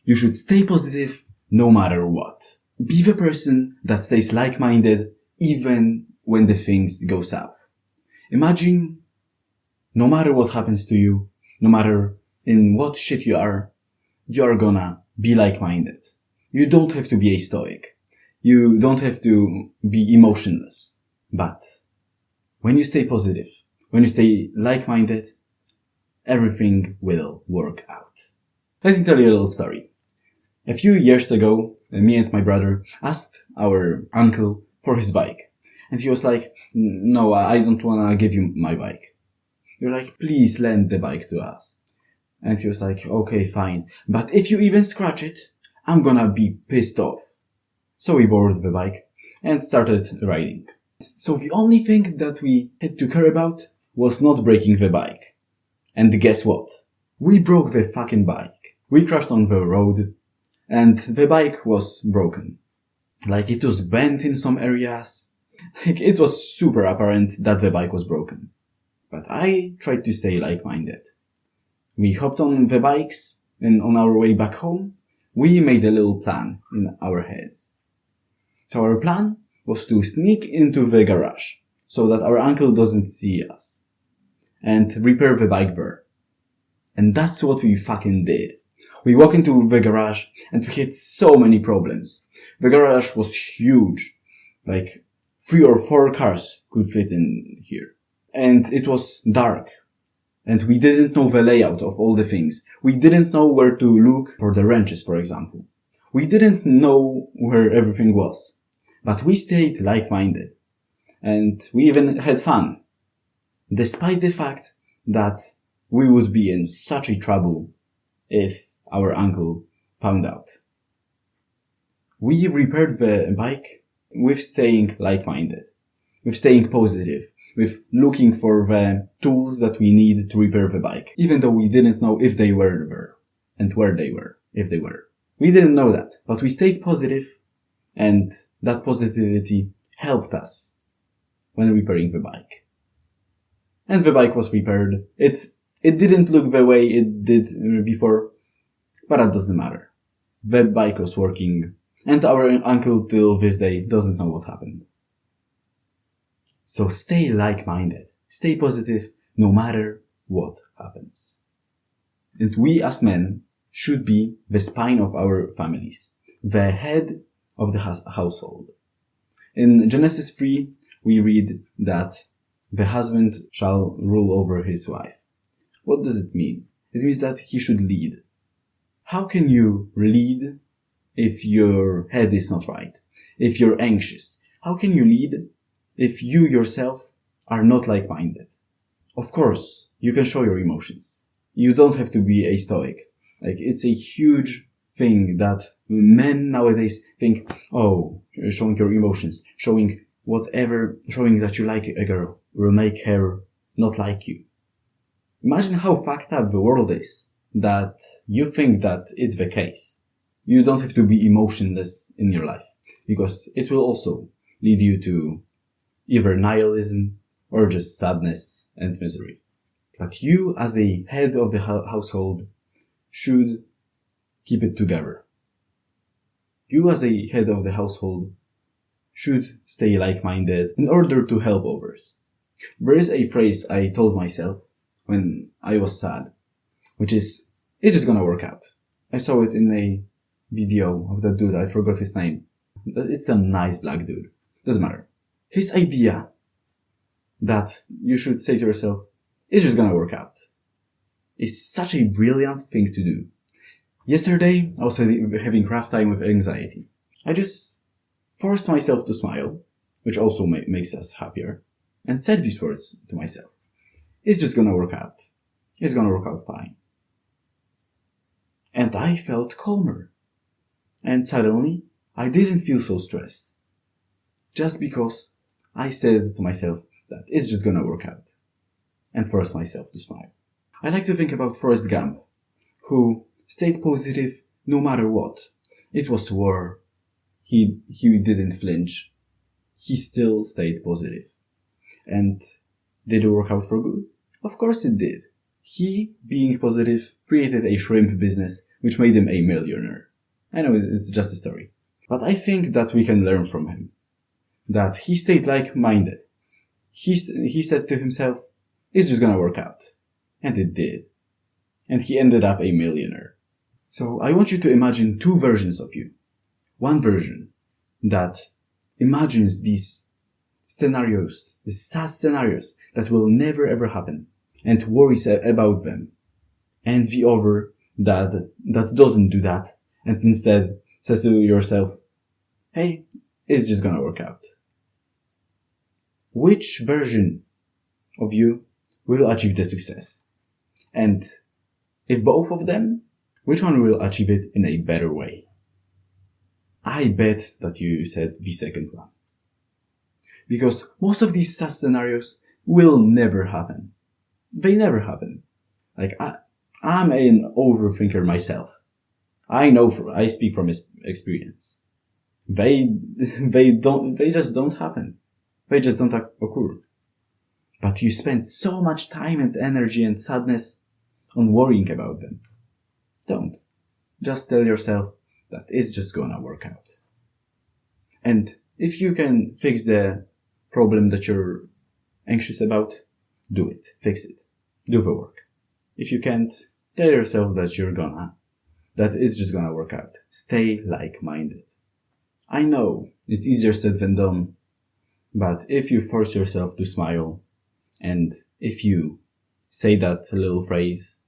You should stay positive no matter what. Be the person that stays like-minded even when the things go south. Imagine, no matter what happens to you, no matter in what shit you're gonna be like-minded. You don't have to be a stoic. You don't have to be emotionless. But when you stay positive, when you stay like-minded, everything will work out. Let me tell you a little story. A few years ago, me and my brother asked our uncle for his bike. And he was like, no, I don't wanna give you my bike. You're like, please lend the bike to us. And he was like, okay, fine. But if you even scratch it, I'm gonna be pissed off. So we borrowed the bike and started riding. So the only thing that we had to care about was not breaking the bike. And guess what? We broke the fucking bike. We crashed on the road and the bike was broken. Like, it was bent in some areas. Like, it was super apparent that the bike was broken. But I tried to stay like-minded. We hopped on the bikes and on our way back home, we made a little plan in our heads. So our plan was to sneak into the garage so that our uncle doesn't see us and repair the bike there. And that's what we fucking did. We walked into the garage and we had so many problems. The garage was huge. Like 3 or 4 cars could fit in here. And it was dark. And we didn't know the layout of all the things. We didn't know where to look for the wrenches, for example. We didn't know where everything was. But we stayed like-minded. And we even had fun. Despite the fact that we would be in such a trouble if our uncle found out. We repaired the bike with staying like-minded, with staying positive, with looking for the tools that we need to repair the bike, even though we didn't know if they were there and where they were, if they were. We didn't know that, but we stayed positive, and that positivity helped us when repairing the bike. And the bike was repaired. It didn't look the way it did before, but that doesn't matter. The bike was working, and our uncle till this day doesn't know what happened. So stay like-minded. Stay positive no matter what happens. And we as men should be the spine of our families, the head of the household. In Genesis 3, we read that the husband shall rule over his wife. What does it mean? It means that he should lead. How can you lead if your head is not right? If you're anxious? How can you lead if you yourself are not like-minded? Of course, you can show your emotions. You don't have to be a stoic. Like, it's a huge thing that men nowadays think, oh, showing your emotions, showing that you like a girl will make her not like you. Imagine how fucked up the world is that you think that it's the case. You don't have to be emotionless in your life, because it will also lead you to either nihilism or just sadness and misery. But you, as a head of the household, should keep it together. You, as a head of the household, should stay like-minded in order to help others. There is a phrase I told myself when I was sad, which is, it's just gonna work out. I saw it in a video of that dude, I forgot his name. It's a nice black dude. Doesn't matter. His idea that you should say to yourself, it's just gonna work out, is such a brilliant thing to do. Yesterday, I was having rough time with anxiety. I just forced myself to smile, which also makes us happier, and said these words to myself. It's just gonna work out. It's gonna work out fine. And I felt calmer. And suddenly, I didn't feel so stressed. Just because I said to myself that it's just gonna work out. And forced myself to smile. I like to think about Forrest Gump, who stayed positive no matter what. It was war. He didn't flinch. He still stayed positive. And did it work out for good? Of course it did. He, being positive, created a shrimp business which made him a millionaire. I know it's just a story. But I think that we can learn from him. That he stayed like-minded. He said to himself, it's just gonna work out. And it did. And he ended up a millionaire. So I want you to imagine two versions of you. One version that imagines these scenarios, these sad scenarios that will never ever happen and worries about them. And the other that doesn't do that and instead says to yourself, hey, it's just gonna work out. Which version of you will achieve the success? And if both of them, which one will achieve it in a better way? I bet that you said the second one. Because most of these sad scenarios will never happen. They never happen. Like, I'm an overthinker myself. I speak from experience. They just don't happen. They just don't occur. But you spend so much time and energy and sadness on worrying about them. Don't. Just tell yourself that it's just gonna work out. And if you can fix the problem that you're anxious about, do it. Fix it. Do the work. If you can't, tell yourself that it's just gonna work out. Stay like-minded. I know it's easier said than done, but if you force yourself to smile, and if you say that little phrase,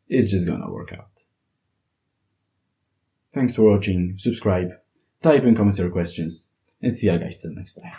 it's just gonna work out. Thanks for watching, subscribe, type in comments your questions, and see you guys till next time.